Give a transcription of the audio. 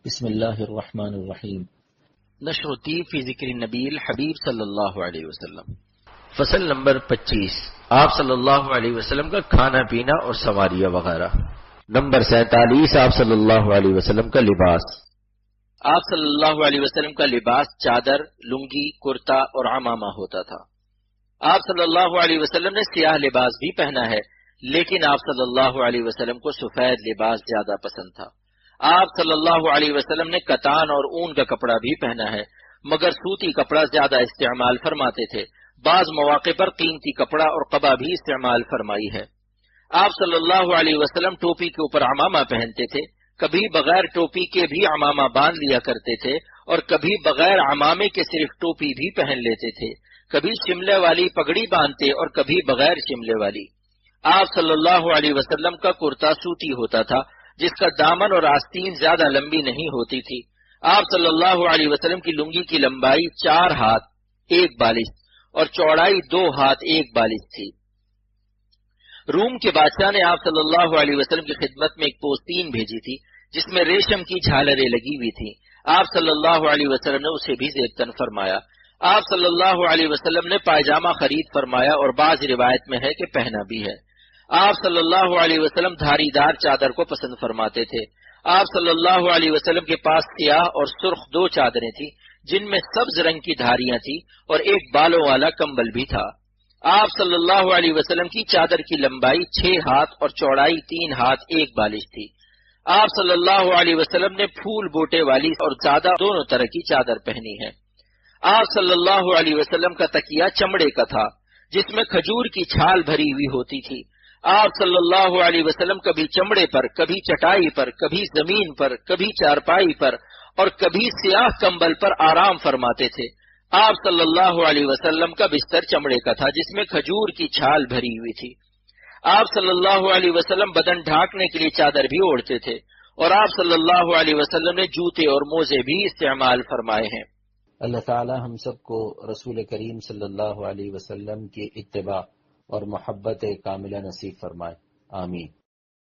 بسم اللہ الرحمن الرحیم۔ نشر الطیب فی ذکر النبی الحبیب صلی اللہ علیہ وسلم۔ فصل نمبر 25، آپ صلی اللہ علیہ وسلم کا کھانا پینا اور سواریہ وغیرہ۔ نمبر 47، آپ صلی اللہ علیہ وسلم کا لباس۔ آپ صلی اللہ علیہ وسلم کا لباس چادر، لنگی، کرتا اور عمامہ ہوتا تھا۔ آپ صلی اللہ علیہ وسلم نے سیاہ لباس بھی پہنا ہے، لیکن آپ صلی اللہ علیہ وسلم کو سفید لباس زیادہ پسند تھا۔ آپ صلی اللہ علیہ وسلم نے کتان اور اون کا کپڑا بھی پہنا ہے، مگر سوتی کپڑا زیادہ استعمال فرماتے تھے۔ بعض مواقع پر قیمتی کپڑا اور قبا بھی استعمال فرمائی ہے۔ آپ صلی اللہ علیہ وسلم ٹوپی کے اوپر عمامہ پہنتے تھے، کبھی بغیر ٹوپی کے بھی عمامہ باندھ لیا کرتے تھے اور کبھی بغیر عمامے کے صرف ٹوپی بھی پہن لیتے تھے، کبھی شملے والی پگڑی باندھتے اور کبھی بغیر شملے والی۔ آپ صلی اللہ علیہ وسلم کا کرتا سوتی ہوتا تھا، جس کا دامن اور آستین زیادہ لمبی نہیں ہوتی تھی۔ آپ صلی اللہ علیہ وسلم کی لنگی کی لمبائی 4 ہاتھ 1 بالش اور چوڑائی 2 ہاتھ 1 بالش تھی۔ روم کے بادشاہ نے آپ صلی اللہ علیہ وسلم کی خدمت میں ایک پوستین بھیجی تھی، جس میں ریشم کی جھالریں لگی ہوئی تھیں۔ آپ صلی اللہ علیہ وسلم نے اسے بھی زیبتن فرمایا۔ آپ صلی اللہ علیہ وسلم نے پائجامہ خرید فرمایا اور بعض روایت میں ہے کہ پہنا بھی ہے۔ آپ صلی اللہ علیہ وسلم دھاری دار چادر کو پسند فرماتے تھے۔ آپ صلی اللہ علیہ وسلم کے پاس سیاہ اور سرخ 2 چادریں تھیں، جن میں سبز رنگ کی دھاریاں تھیں اور ایک بالوں والا کمبل بھی تھا۔ آپ صلی اللہ علیہ وسلم کی چادر کی لمبائی 6 ہاتھ اور چوڑائی 3 ہاتھ 1 بالش تھی۔ آپ صلی اللہ علیہ وسلم نے پھول بوٹے والی اور زیادہ دونوں طرح کی چادر پہنی ہے۔ آپ صلی اللہ علیہ وسلم کا تکیہ چمڑے کا تھا، جس میں کھجور کی چھال بھری ہوئی ہوتی تھی۔ آپ صلی اللہ علیہ وسلم کبھی چمڑے پر، کبھی چٹائی پر، کبھی زمین پر، کبھی چارپائی پر اور کبھی سیاہ کمبل پر آرام فرماتے تھے۔ آپ صلی اللہ علیہ وسلم کا بستر چمڑے کا تھا، جس میں کھجور کی چھال بھری ہوئی تھی۔ آپ صلی اللہ علیہ وسلم بدن ڈھانکنے کے لیے چادر بھی اوڑھتے تھے، اور آپ صلی اللہ علیہ وسلم نے جوتے اور موزے بھی استعمال فرمائے ہیں۔ اللہ تعالی ہم سب کو رسول کریم صلی اللہ علیہ وسلم کی اتباع اور محبت کاملہ نصیب فرمائے، آمین۔